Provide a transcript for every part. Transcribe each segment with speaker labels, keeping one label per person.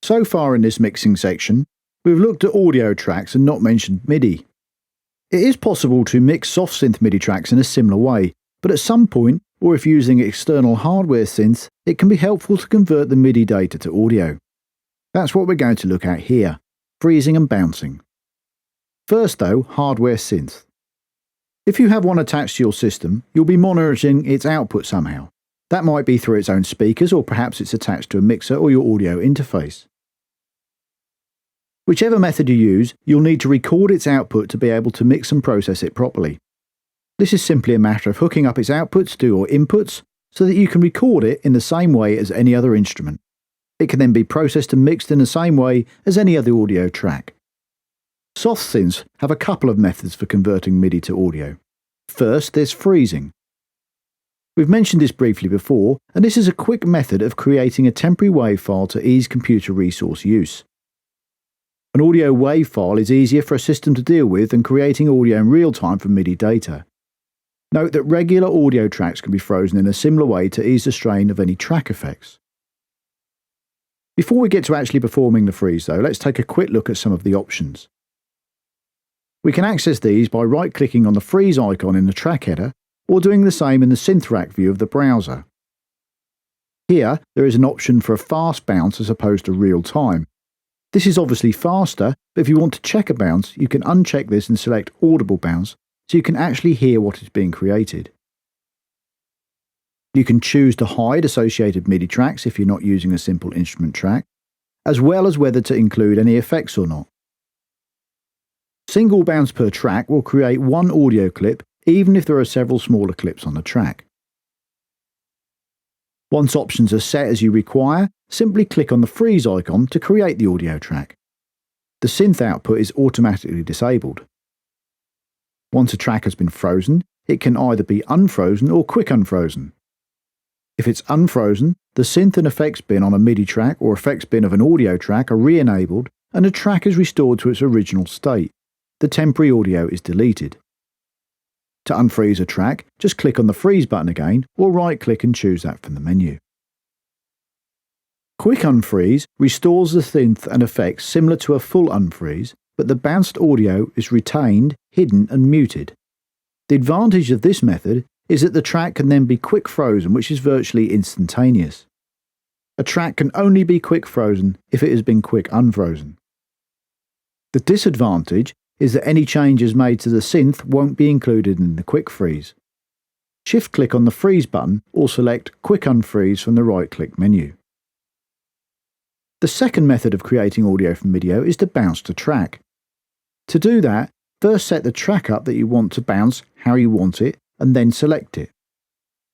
Speaker 1: So far in this mixing section, we've looked at audio tracks and not mentioned MIDI. It is possible to mix soft synth MIDI tracks in a similar way, but at some point, or if using external hardware synths, it can be helpful to convert the MIDI data to audio. That's what we're going to look at here, freezing and bouncing. First though, hardware synth. If you have one attached to your system, you'll be monitoring its output somehow. That might be through its own speakers, or perhaps it's attached to a mixer or your audio interface. Whichever method you use, you'll need to record its output to be able to mix and process it properly. This is simply a matter of hooking up its outputs to your inputs so that you can record it in the same way as any other instrument. It can then be processed and mixed in the same way as any other audio track. Soft synths have a couple of methods for converting MIDI to audio. First, there's freezing. We've mentioned this briefly before, and this is a quick method of creating a temporary WAV file to ease computer resource use. An audio WAV file is easier for a system to deal with than creating audio in real time from MIDI data. Note that regular audio tracks can be frozen in a similar way to ease the strain of any track effects. Before we get to actually performing the freeze though, let's take a quick look at some of the options. We can access these by right-clicking on the freeze icon in the track header, or doing the same in the synth rack view of the browser. Here, there is an option for a fast bounce as opposed to real time. This is obviously faster, but if you want to check a bounce, you can uncheck this and select audible bounce, so you can actually hear what is being created. You can choose to hide associated MIDI tracks if you're not using a simple instrument track, as well as whether to include any effects or not. Single bounce per track will create one audio clip, even if there are several smaller clips on the track. Once options are set as you require, simply click on the freeze icon to create the audio track. The synth output is automatically disabled. Once a track has been frozen, it can either be unfrozen or quick unfrozen. If it's unfrozen, the synth and effects bin on a MIDI track or effects bin of an audio track are re-enabled and the track is restored to its original state. The temporary audio is deleted. To unfreeze a track, just click on the freeze button again or right-click and choose that from the menu. Quick unfreeze restores the synth and effects similar to a full unfreeze, but the bounced audio is retained, hidden and muted. The advantage of this method is that the track can then be quick frozen, which is virtually instantaneous. A track can only be quick frozen if it has been quick unfrozen. The disadvantage is that any changes made to the synth won't be included in the quick freeze. Shift-click on the freeze button or select Quick Unfreeze from the right-click menu. The second method of creating audio from MIDI is to bounce to track. To do that, first set the track up that you want to bounce how you want it, and then select it.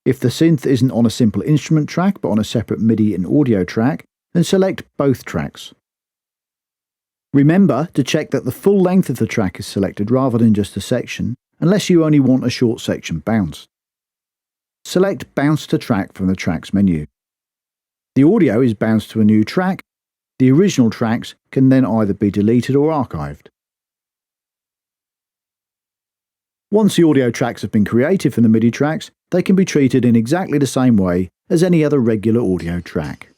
Speaker 1: If the synth isn't on a simple instrument track but on a separate MIDI and audio track, then select both tracks. Remember to check that the full length of the track is selected rather than just a section, unless you only want a short section bounced. Select Bounce to Track from the Tracks menu. The audio is bounced to a new track. The original tracks can then either be deleted or archived. Once the audio tracks have been created from the MIDI tracks, they can be treated in exactly the same way as any other regular audio track.